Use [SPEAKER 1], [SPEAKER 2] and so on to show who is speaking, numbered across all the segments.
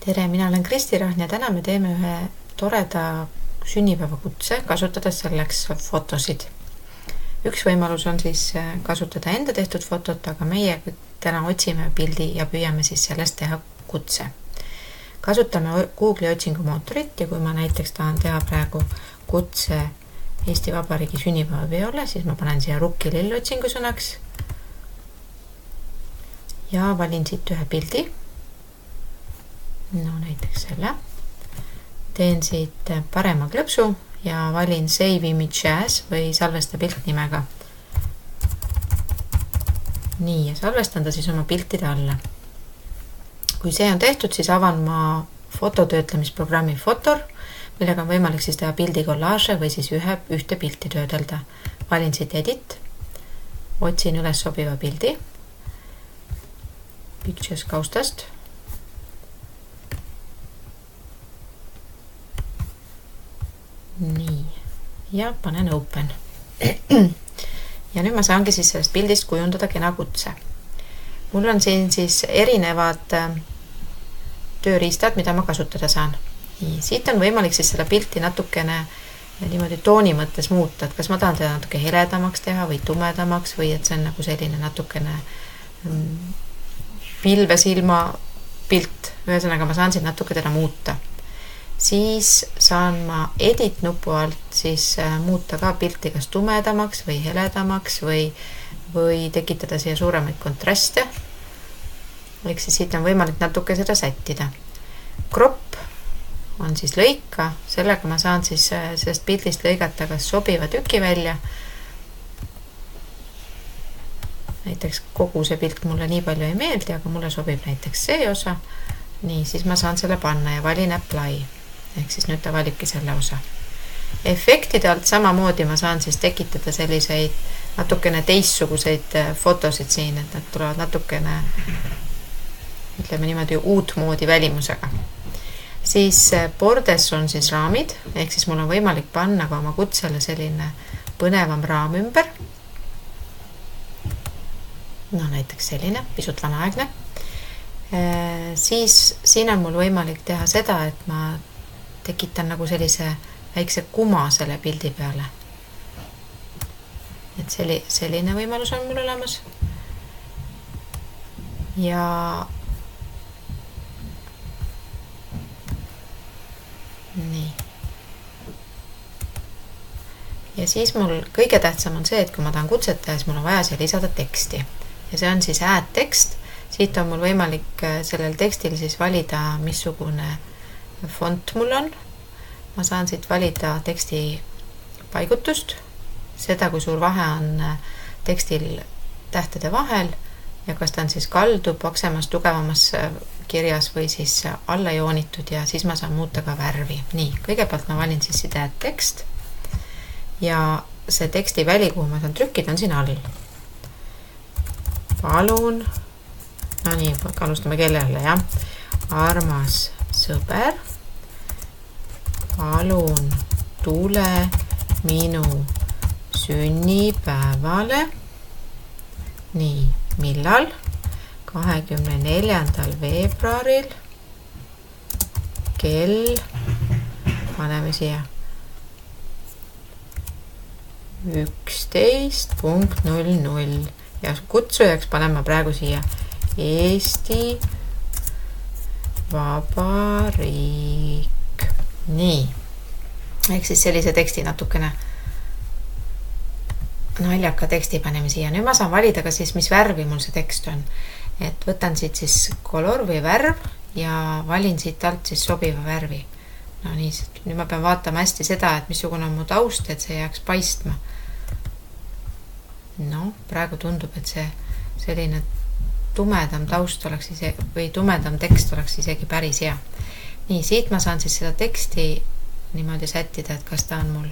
[SPEAKER 1] Tere, mina olen Kristi Rahm ja täna me teeme ühe toreda sünnipäevakutse, kasutades selleks fotosid. Üks võimalus on siis kasutada enda tehtud fotot, aga meie täna otsime pildi ja püüame siis sellest teha kutse. Kasutame Google'i otsingumootorit ja kui ma näiteks tahan teha praegu kutse Eesti Vabariigi sünnipäevapeole, siis ma panen siia rukkilill otsingusõnaks ja valin siit ühe pildi. No näiteks selle. Teen siit parema klõpsu ja valin Save Image As või salvesta pilt nimega. Nii, ja salvestan ta siis oma piltide alla. Kui see on tehtud, siis avan ma fototöötlemisprogrammi Fotor, millega on võimalik siis teha pildi kollaaže või siis ühte pilti töödelda. Valin siit Edit, otsin üles sobiva pildi, Pictures kaustast, nii, ja panen Open. Ja nüüd ma saangi siis sellest pildist kujundada kena kutse. Mul on siin siis erinevad tööriistad, mida ma kasutada saan. Nii, siit on võimalik siis seda pilti natukene niimoodi tooni mõttes muuta, et kas ma tahan teda natuke heledamaks teha või tumedamaks või et see on nagu selline natukene pilvesilma pilt. Ühesõnaga ma saan siin natuke teda muuta. Siis saan ma Edit nupu alt siis muuta ka pilti kas tumedamaks või heledamaks või tekitada siia suuremaid kontraste. Ehk siis siit on võimalik natuke seda sättida. Crop on siis lõika, sellega ma saan siis sellest pildist lõigata kas sobiva tüki välja. Näiteks kogu see pilt mulle nii palju ei meeldi, aga mulle sobib näiteks see osa. Nii, siis ma saan selle panna ja valin Apply. Ehk siis nüüd ta valibki selle osa. Efektide alt samamoodi ma saan siis tekitada selliseid natukene teistsuguseid fotosid siin, et nad tulevad natukene, ütleme niimoodi, uut moodi välimusega. Siis bordes on siis raamid, ehk siis mul on võimalik panna ka oma kutsele selline põnevam raam ümber. No näiteks selline, pisut vanaaegne. Siis siin on mul võimalik teha seda, et ma tekitan nagu sellise väikse kuma selle pildi peale. Et selline võimalus on mul olemas. Ja nii. Ja siis mul kõige tähtsam on see, et kui ma tahan kutset teha, siis mul on vaja siia lisada teksti. Ja see on siis add tekst. Siit on mul võimalik sellel tekstil siis valida, missugune font mul on. Ma saan siit valida teksti paigutust, seda kui suur vahe on tekstil tähtede vahel ja kas ta on siis kaldu, paksemas, tugevamas kirjas või siis alla joonitud ja siis ma saan muuta ka värvi. Nii, kõigepealt ma valin siis siit add tekst ja see teksti väli, kuhu ma saan trükkida, on siin all. Palun, no nii, alustame kellele, jah. Armas sõber, palun tule minu sünnipäevale. Nii, millal? 24. veebruaril kell, paneme siia 11.00 ja kutsujaks paneme praegu siia Eesti Vabariik. Nii, ehk siis sellise teksti natukene naljaka teksti paneme siia. Nüüd ma saan valida ka siis, mis värvi mul see tekst on. Et võtan siit siis color või värv ja valin siit alt siis sobiva värvi. No nii, nüüd ma pean vaatama hästi seda, et missugune on mu taust, et see jääks paistma. No, praegu tundub, et see selline tumedam taust oleks või tumedam tekst oleks isegi päris hea. Nii, siit ma saan siis seda teksti niimoodi sättida, et kas ta on mul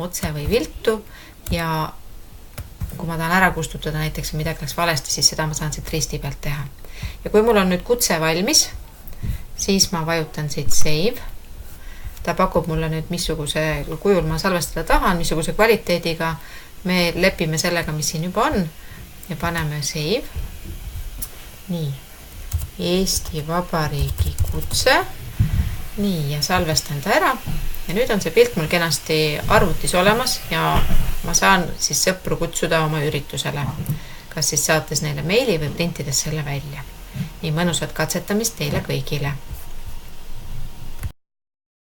[SPEAKER 1] otse või viltu ja kui ma tahan ära kustutada näiteks midagi läks valesti, siis seda ma saan siit risti pealt teha. Ja kui mul on nüüd kutse valmis, siis ma vajutan siit Save. Ta pakub mulle nüüd missuguse kujul ma salvestada tahan, missuguse kvaliteediga. Me lepime sellega, mis siin juba on ja paneme Save. Nii, Eesti Vabariigi kutse. Nii, ja salvestan ta ära. Ja nüüd on see pilt mul kenasti arvutis olemas ja ma saan siis sõpru kutsuda oma üritusele. Kas siis saates neile meili või printides selle välja. Nii mõnusat katsetamist teile kõigile.